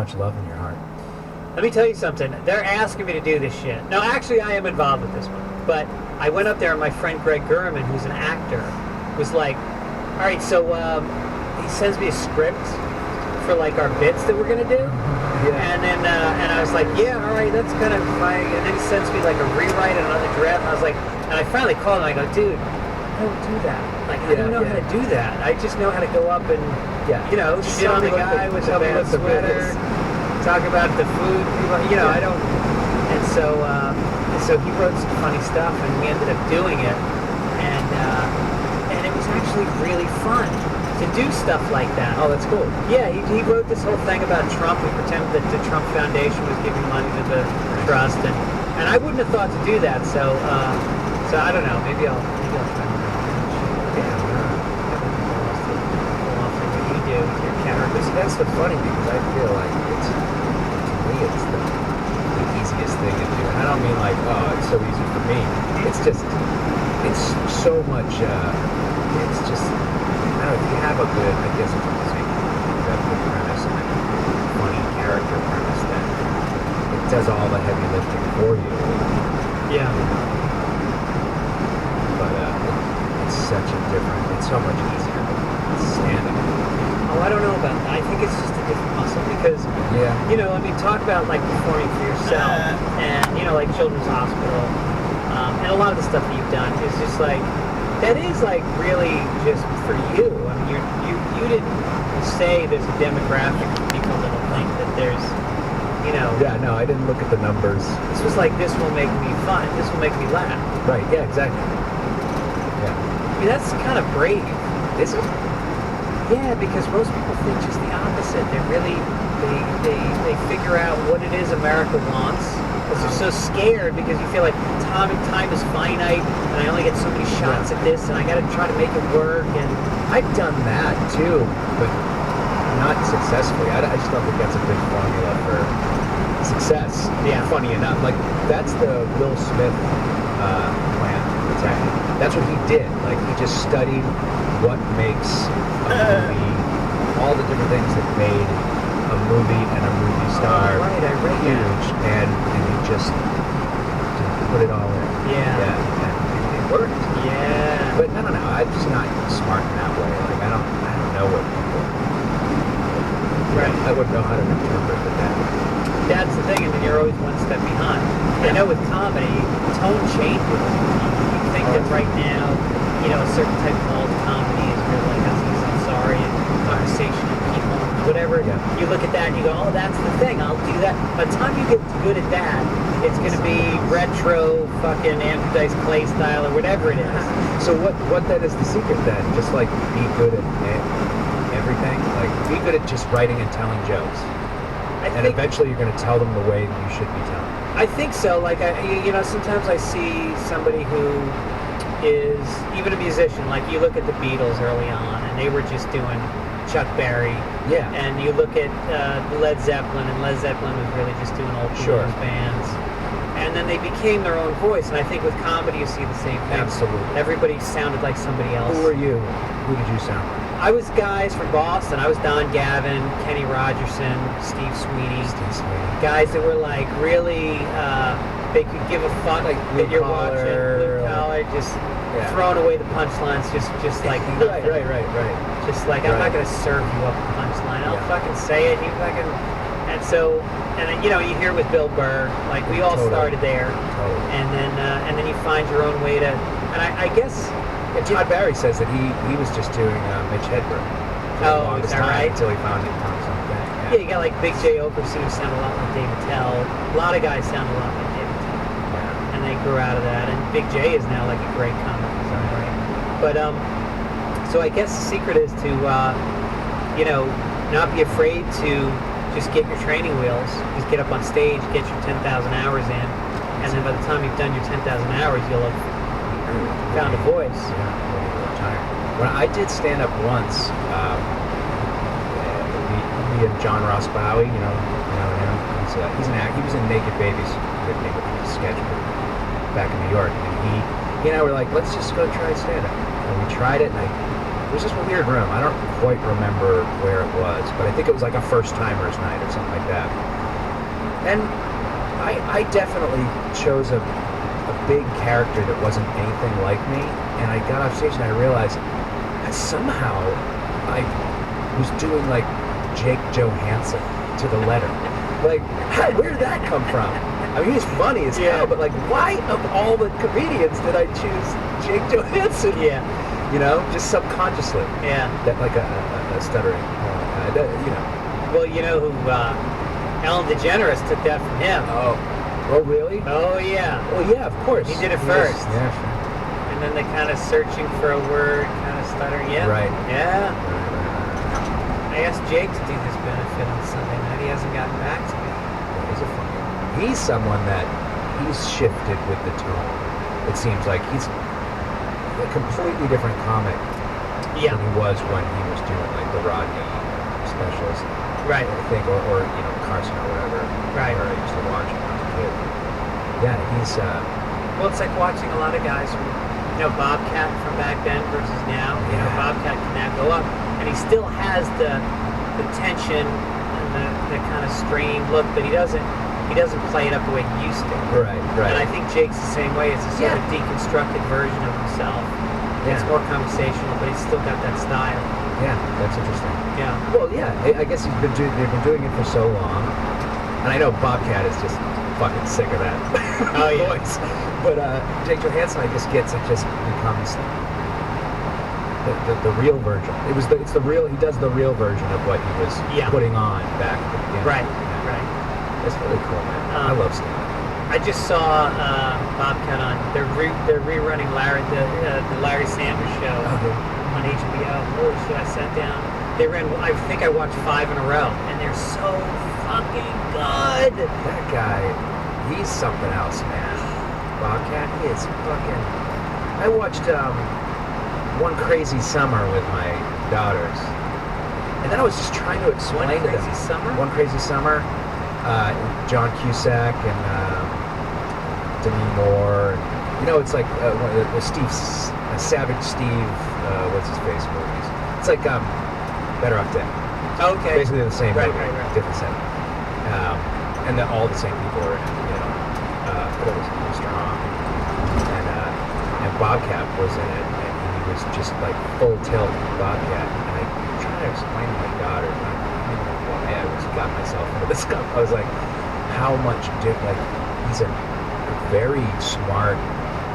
much love in your heart. Let me tell you something. They're asking me to do this shit. No, actually, I am involved with this one. But I went up there, and my friend Greg Gurman, who's an actor, was like, all right, so he sends me a script for, like, our bits that we're going to do. Yeah. And then and I was like, yeah, all right, that's kind of fine. And then he sends me, like, a rewrite and another draft. And I was like, and I finally called him, and I go, dude, I don't do that. Like, I don't know how to do that. I just know how to go up and, shit on the guy with a bad sweater. Talk about the food, I don't. And so he wrote some funny stuff, and we ended up doing it, and it was actually really fun to do stuff like that. Oh, that's cool. Yeah, he wrote this whole thing about Trump. We pretended that the Trump Foundation was giving money to the trust, and I wouldn't have thought to do that. So I don't know. Maybe I'll try. What you do with your characters. That's the funny, because I feel like it's the easiest thing to do. And I don't mean like, oh, it's so easy for me. It's just, it's so much, it's just, I don't know, if you have a good, I guess it's a good premise and a funny character premise, then it does all the heavy lifting for you. Yeah. But it's such a different, it's so much easier than standing. Oh, I don't know about that. I think it's just a different muscle because, talk about like performing for yourself and, like Children's Hospital and a lot of the stuff that you've done is just like, that is like really just for you. I mean, you didn't say there's a demographic of people that'll think that there's, Yeah, no, I didn't look at the numbers. This was like, this will make me fun. This will make me laugh. Right, yeah, exactly. Yeah. I mean, that's kind of brave. Is it? Yeah, because most people think just the opposite. They really, they figure out what it is America wants. Because they're so scared because you feel like time is finite and I only get so many shots at this and I got to try to make it work. And I've done that too, but not successfully. I just don't think that's a big formula for success. Yeah. Funny enough, like that's the Will Smith plan. That's what he did. Like he just studied what makes a movie, all the different things that made a movie and a movie star huge, and he just put it all in. Yeah. And it worked. Yeah. But I don't know. I'm just not smart in that way. Like I don't know what people. Right. I wouldn't know how to interpret that. That's the thing, and then you're always one step behind. I know with comedy, tone changes. You think that right now, a certain type of old comedy is really like Aziz Ansari and conversation and people, whatever. Yeah. You look at that and you go, oh, that's the thing, I'll do that. By the time you get good at that, it's going to be retro, fucking Andrew Dice Clay style or whatever it is. So what then is the secret then? Just like be good at everything? Like be good at just writing and telling jokes. And eventually you're going to tell them the way that you should be telling. I think so. Like, sometimes I see somebody who is even a musician. Like, you look at the Beatles early on, and they were just doing Chuck Berry. Yeah. And you look at Led Zeppelin, and Led Zeppelin was really just doing old blues bands. And then they became their own voice. And I think with comedy, you see the same thing. Absolutely. Everybody sounded like somebody else. Who were you? Who did you sound like? I was guys from Boston. I was Don Gavin, Kenny Rogerson, Steve Sweeney. Guys that were like really, they could give a fuck like that you're watching. Blue collar, just throwing away the punchlines, just like nothing. Right. Just like, I'm not going to serve you up a punchline. I'll fucking say it. You fucking... And so, you hear with Bill Burr, like we all started there. And then you find your own way to... And I guess... And Todd Barry says that he was just doing Mitch Hedberg for the longest time until he found something. Yeah, you got like Big J Oprah seemed to sound a lot like David Tell. A lot of guys sound a lot like David Tell. Yeah. And they grew out of that. And Big J is now like a great comic designer, right? But so I guess the secret is to not be afraid to just get your training wheels. Just get up on stage, get your 10,000 hours in, and then by the time you've done your 10,000 hours, you'll have found a voice. Yeah, when I did stand up once, me and John Ross Bowie, you know him. He's an actor. He was in Naked Babies with me with a sketch group back in New York, and he and I were like, let's just go try stand up. And we tried it, and It was just a weird room. I don't quite remember where it was, but I think it was like a first-timers night or something like that. And I definitely chose a big character that wasn't anything like me, and I got off stage and I realized that somehow I was doing like Jake Johansson to the letter. Like, where did that come from? I mean, he's funny as hell, but like, why of all the comedians did I choose Jake Johansson? Yeah. You know, just subconsciously. Yeah. That like a stuttering, you know. Well, you know who Ellen DeGeneres took that from him. Oh, really? Oh, yeah. Well, yeah, of course. He did it first. Yeah, sure. And then they kind of searching for a word, kind of stuttering. Yeah. Right. Yeah. I asked Jake to do this benefit on Sunday night. He hasn't gotten back to me. He's a funny. He's someone that he's shifted with the tone. It seems like he's a completely different comic than he was when he was doing like the Rodney specials. Right. I think, or you know, Carson or whatever. Right. Where I used to watch him as a kid. Yeah, he's. Well, it's like watching a lot of guys from, you know, Bobcat from back then versus now. You know, Bobcat can now go up, and he still has the tension and the kind of strained look, but he doesn't play it up the way he used to. Right. And I think Jake's the same way. It's a sort of deconstructed version of himself. Yeah. It's more conversational, but he's still got that style. Yeah, that's interesting. Yeah. Well, yeah, I guess they've been doing it for so long, and I know Bobcat is just fucking sick of that voice. But Jake Johansson, I guess, gets it. Just becomes the real version. It's the real. He does the real version of what he was putting on back at the beginning. Right. That's really cool, man. I love stand-up. I just saw Bobcat on. They're rerunning the Larry Sanders Show on HBO. Holy shit! I sat down. They ran. I think I watched 5 in a row, and they're so fucking good. That guy, he's something else, man. Bobcat, he is fucking. I watched One Crazy Summer with my daughters, and then I was just trying to explain to them. One Crazy Summer. John Cusack and Demi Moore. And, you know, it's like Savage Steve. What's his face movies? It's like Better Off Dead. Okay. Basically the same movie, right. different setting. And then all the same people are in it. You know, what was it? Strong. And Bobcat was in it, and he was just like full tilt Bobcat. And I try to explain to my daughter. I was got myself into this stuff. I was like, how much he's a very smart,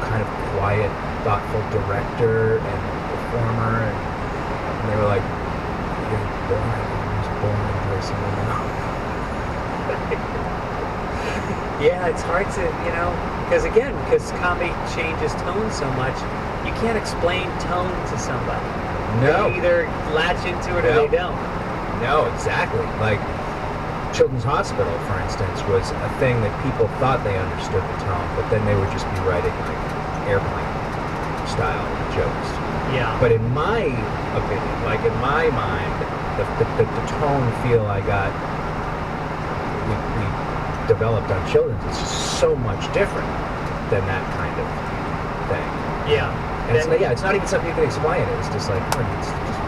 kind of quiet, thoughtful director and performer, and they were like, you're boring person, you know. Yeah, it's hard to, you know, because comedy changes tone so much, you can't explain tone to somebody. No. They either latch into it or they don't. No, exactly. Like Children's Hospital, for instance, was a thing that people thought they understood the tone, but then they would just be writing like airplane style jokes. Yeah. But in my opinion, like in my mind, the tone feel I got we developed on Children's is just so much different than that kind of thing. Yeah. And it's not even something you can explain. It's just like it's just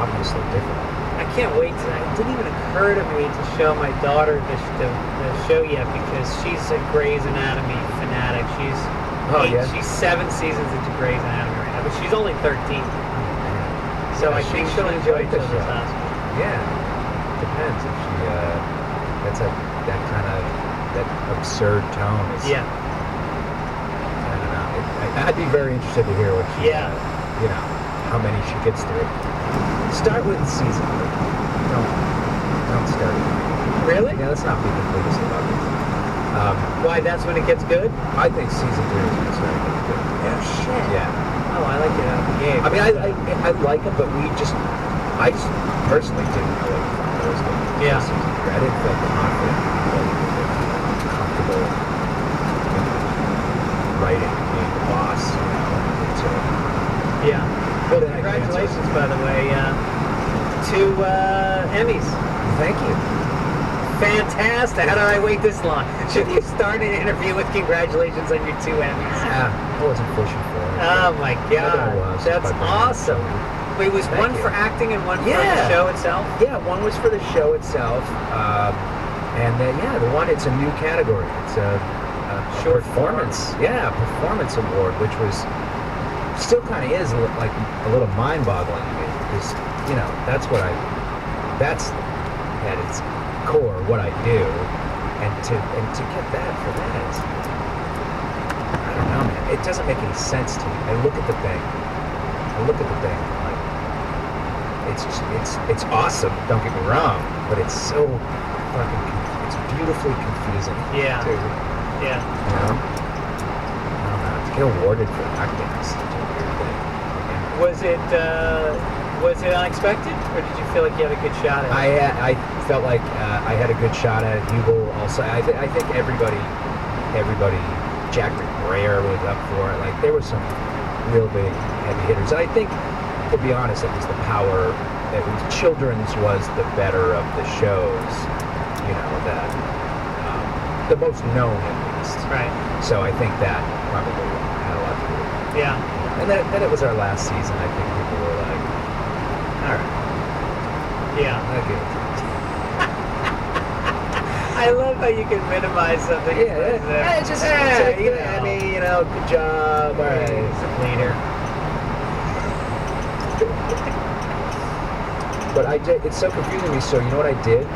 obviously different. I can't wait to. It didn't even occur to me to show my daughter the show yet because she's a Grey's Anatomy fanatic. She's 7 seasons into Grey's Anatomy right now, but she's only 13. So I think she'll enjoy Children's Hospital. Yeah, depends if she gets that kind of that absurd tone. I don't know. I'd be very interested to hear what she. You know, how many she gets through. Start with season 3. Don't start with 3. Really? Yeah, let's not be completely about this. Why? That's when it gets good? I think season 3 is when it's starting to get good. Oh shit. Yeah. Oh, I like it out of the gate. I mean, I like it, but I just personally didn't know what the fuck I was doing. Yeah. Season 3. I didn't feel confident, comfortable, writing, being the boss, you know. So, yeah. Well, congratulations, by the way. 2 Emmys. Thank you. Fantastic. How did I wait this long? Should you start an interview with congratulations on your 2 Emmys? I wasn't pushing for it. Oh my God. I was, That's awesome. Wait, was Thank one you. for acting and one for Yeah. the show itself? Yeah, one was for the show itself, and the one, it's a new category. It's a Short performance. Yeah, performance award, which was still kind of is like a little mind-boggling to me because that's at its core what I do, and to get that for that is, I don't know, man. It doesn't make any sense to me. I look at the thing. Like, it's awesome. Don't get me wrong, but it's so it's beautifully confusing. Yeah. Too, Yeah. you know? I don't know. To get awarded for acting is such a weird thing. Was it unexpected, or did you feel like you had a good shot at it? I felt like I had a good shot at it. Hugo also. I think everybody, Jack McBrayer was up for it. Like there were some real big heavy hitters. And I think, to be honest, it was the power. It was children's was the better of the shows. That the most known at least. Right. So I think that probably had a lot to do with it. Yeah. And then it was our last season. I think people were like, all right, Yeah. I'll give it to you. I love how you can minimize something. It's just, I mean, good job. All right. He's a leader. But it's so confusing me. So you know what I did?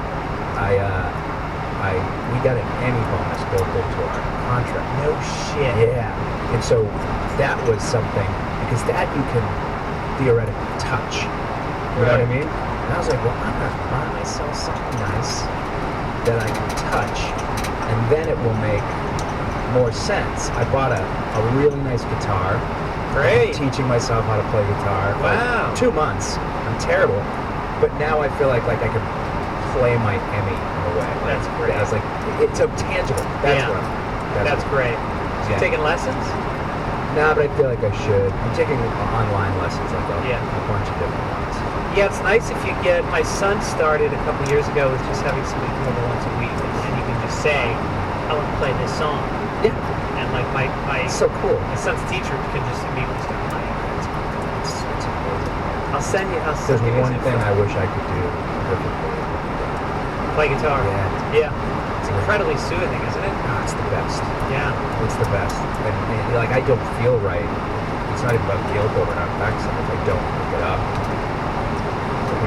We got an Emmy bonus built into our contract. No shit. Yeah. And so that was something, because that you can theoretically touch. You know what I mean? And I was like, well, I'm going to buy myself something nice that I can touch, and then it will make more sense. I bought a really nice guitar. Great. I'm teaching myself how to play guitar. for Wow. 2 months. I'm terrible. But now I feel like I can play my Emmy in a way. That's great. I was like, it's so tangible. That's Yeah. what That's great. So you Yeah. taking lessons? Nah, but I feel like I should. I'm taking online lessons, like Yeah. a bunch of different ones. Yeah, it's nice if you get. My son started a couple years ago with just having somebody come over once a week, and you can just say, "I want to play this song," Yeah. and like my It's so cool. son's teacher can just immediately start playing. It's amazing. I'll send you. There's one thing I wish I could do perfectly. Play guitar. Yeah. Yeah. It's incredibly soothing, isn't it? Oh, it's the best. Yeah. It's the best. And like, I don't feel right. It's not even about guilt over not practicing if I don't pick it up.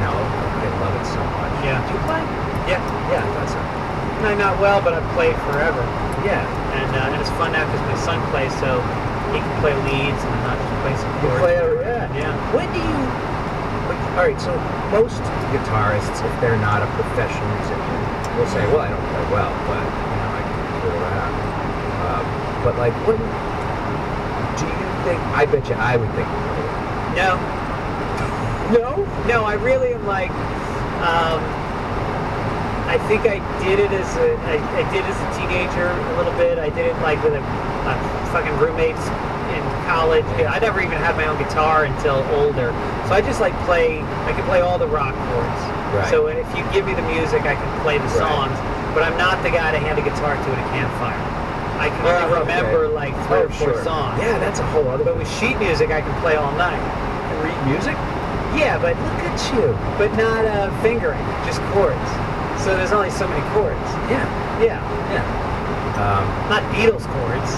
I love it so much. Yeah. Do you play? Yeah. Yeah, that's it. Not well, but I've played forever, Yeah. and it's fun now because my son plays, so he can play leads and not just play some You chords. play it, Yeah. When do you... All right, so most guitarists, if they're not a professional musician, will say, well, I don't play well, but, I can fool around. But, like, when... Do you think... I bet you I would think... No. No? No, I really am like. I think I did it as a teenager a little bit. I did it like with a fucking roommates in college. I never even had my own guitar until older. So I just like I can play all the rock chords. Right. So if you give me the music, I can play the songs. But I'm not the guy to hand a guitar to at a campfire. I can only remember like 3 or 4 songs. Yeah, that's a whole other... But with sheet music, I can play all night. You read music? Yeah, but Look at you. but not fingering, just chords. So there's only so many chords. Yeah. Yeah, Yeah. not Beatles chords.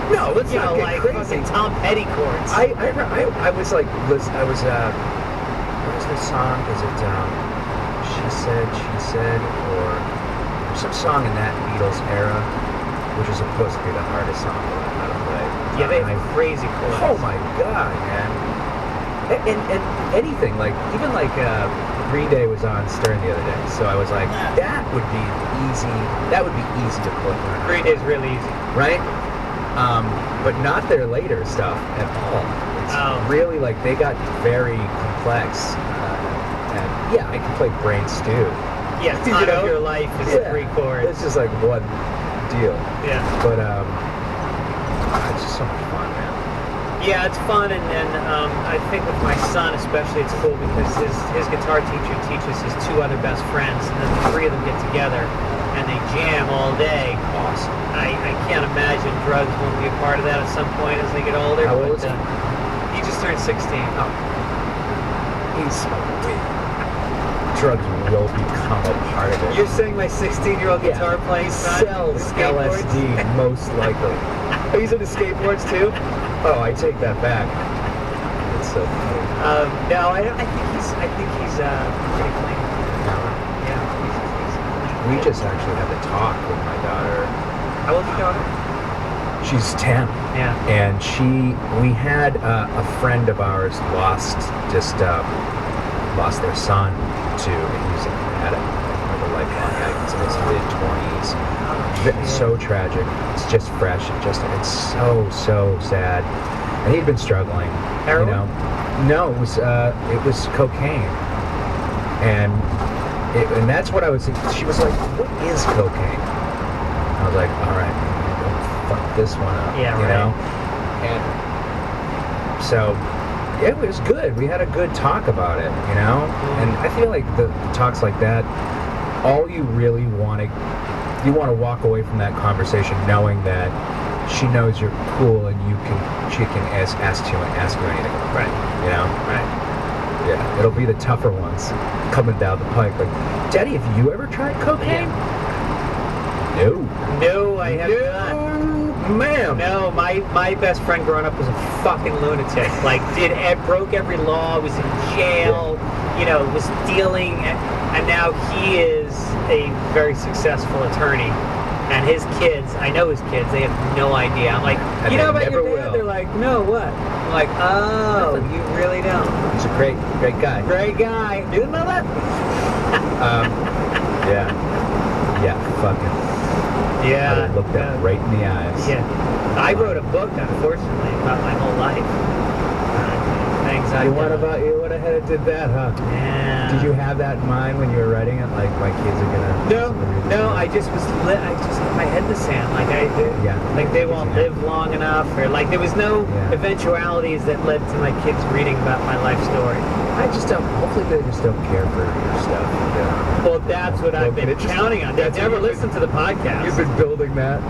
No, let's You not know, get like crazy. fucking Tom Petty chords. I was like, what was this song? Is it She Said, or some song in that Beatles era, which is supposed to be the hardest song to learn how to play. Yeah, they have crazy chords. Oh my god, man. And anything, like, even like Green Day was on Stern the other day, so I was like, that would be easy to play. Green Day's really easy. Right? But not their later stuff at all. It's really like they got very complex. And yeah, I can play Brain Stew. Yeah, Time of Your Life is 3 chords. It's just like one deal. Yeah. But it's just so much fun, man. Yeah, it's fun, and I think with my son especially, it's cool because his guitar teacher teaches his 2 other best friends, and then the 3 of them get together and they jam all day. Awesome. I can't imagine drugs won't be a part of that at some point as they get older. How old is he? He just turned 16. Oh. drugs will become a part of it. You're saying my 16-year-old guitar playing son sells skateboards? LSD most likely. Are you into skateboards too? Oh, I take that back. It's so funny. No, I think he's pretty clean. Yeah, he's We just actually had a talk with my daughter. How old's your daughter? She's 10. Yeah. And we had a friend of ours lost their son to, had a lifelong addict in his mid-20s. So tragic. It's just fresh. It's so sad. And he'd been struggling. Heroin? You know? No, it was cocaine. And that's what I was thinking. She was like, "What is cocaine?" I was like, "All right, don't fuck this one up." Yeah, you right. know? And so, yeah, it was good. We had a good talk about it, you know? And I feel like the talks like that, all you really want to walk away from that conversation knowing that she knows you're cool and she can ask you anything. Right. You know? Right. Yeah, it'll be the tougher ones coming down the pike. Like, Daddy, have you ever tried cocaine? No, I have not. No, ma'am. No, my best friend growing up was a fucking lunatic. Like, broke every law, was in jail, you know, was dealing, and now he is a very successful attorney. And his kids, I know his kids, they have no idea. I'm like, And you know they about your never dad? will. They're like, no, what? I'm like, oh, you really don't. He's a great guy. Great guy. You didn't know that? Yeah, fucking. Yeah. I looked that right in the eyes. Yeah. I wrote a book, unfortunately, about my whole life. Things I've done. You would have did that, huh? Yeah. Did you have that in mind when you were writing it? Like, my kids are gonna... No, I just had my head in the sand. Like they won't live long enough, or like there was no eventualities that led to my kids reading about my life story. Hopefully they just don't care for your stuff. Yeah. Well, that's what I've been counting on. They've never listened to the podcast. You've been building that?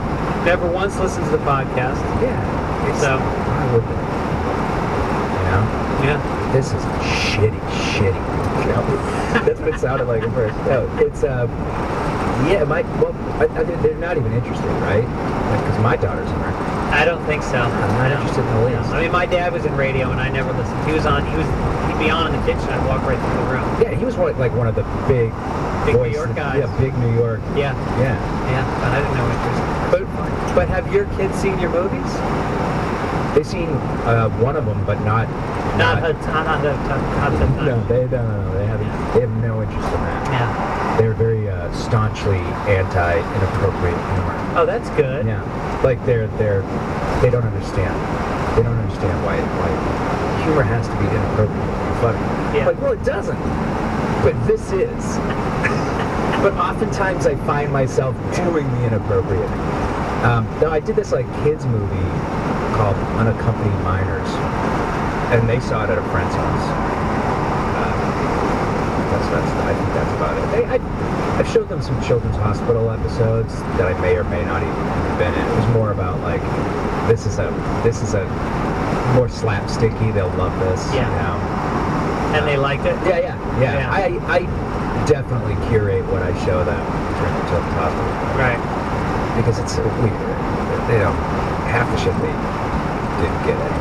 Never once listened to the podcast. Yeah. So, why would they? You know? Yeah. This is shitty. You know? That's what it sounded like at first. No, it's they're not even interested, right? Because my daughters aren't. I don't think so. I'm not interested in the least. I mean, my dad was in radio, and I never listened. He'd be on in the kitchen. I'd walk right through the room. Yeah, he was one of the big New York guys. Yeah, big New York. Yeah. But I didn't know interest. But have your kids seen your movies? They've seen one of them, but not. No, they don't. They have no interest in that. Yeah. They're very staunchly anti-inappropriate humor. Oh, that's good. Yeah, like they don't understand. They don't understand why humor has to be inappropriate and funny. Yeah. Like, well, it doesn't. But this is. But oftentimes I find myself doing the inappropriate. No, I did this kids movie called Unaccompanied Minors, and they saw it at a friend's house. I think that's about it. I showed them some children's hospital episodes that I may or may not even have been in. It was more about this is a more slapsticky. They'll love this. Yeah. You know? And they liked it. Yeah. I definitely curate what I show them during the children's hospital. Right. Because it's they don't half the shit they didn't get it.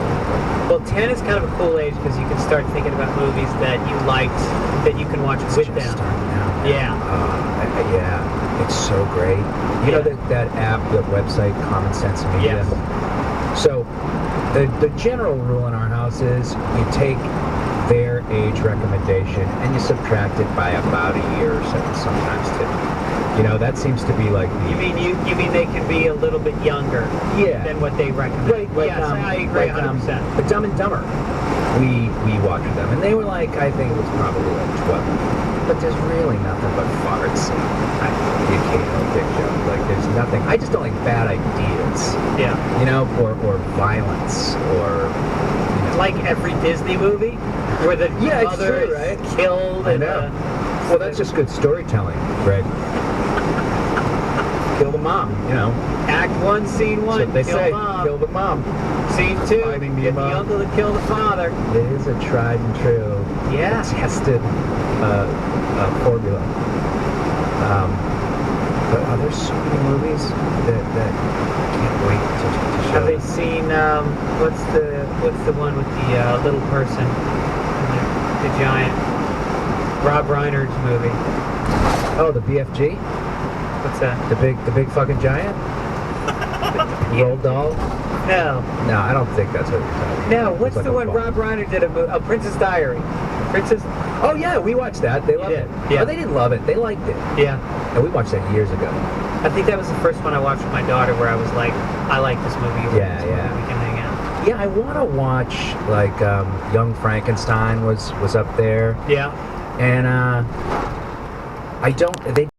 Well, 10 is kind of a cool age because you can start thinking about movies that you liked that you can watch with them. Yeah. Yeah. It's so great. You know that app, the website, Common Sense Media? Yes. So the general rule in our house is you take their age recommendation and you subtract it by about a year or so, sometimes two. You know, that seems to be like the... You mean they can be a little bit younger than what they recommend? Right, yes, I agree 100%. But Dumb and Dumber, we watched them, and they were I think it was probably 12. But there's really nothing but farts and the occasional dick joke. There's nothing. I just don't like bad ideas. Yeah. You know, or violence, or... Like every Disney movie, where the mother is killed. I know. Well, that's just good storytelling, Greg. Kill the mom, you know. Act 1, Scene 1. That's what they kill say. Mom. Kill the mom. Scene 2. Finding the Get mom. the uncle to kill the father. It is a tried and true, Yeah. tested formula. But are there so many movies that I can't wait to show? Have they seen what's the one with the little person, the giant? Rob Reiner's movie. Oh, the BFG, What's that? the big fucking giant, Roald Dahl. No, No, I don't think that's what you're talking about. no. What's It's like the a one ball. Rob Reiner did? A Princess Diary. Princess. Oh yeah, we watched that. They loved did, it. yeah. Oh, they didn't love it. They liked it, Yeah. and we watched that years ago. I think that was the first one I watched with my daughter, where I was like, I like this movie. You like Yeah, this movie, yeah. We can hang out. Yeah, I want to watch like Young Frankenstein was up there, Yeah. and I don't. They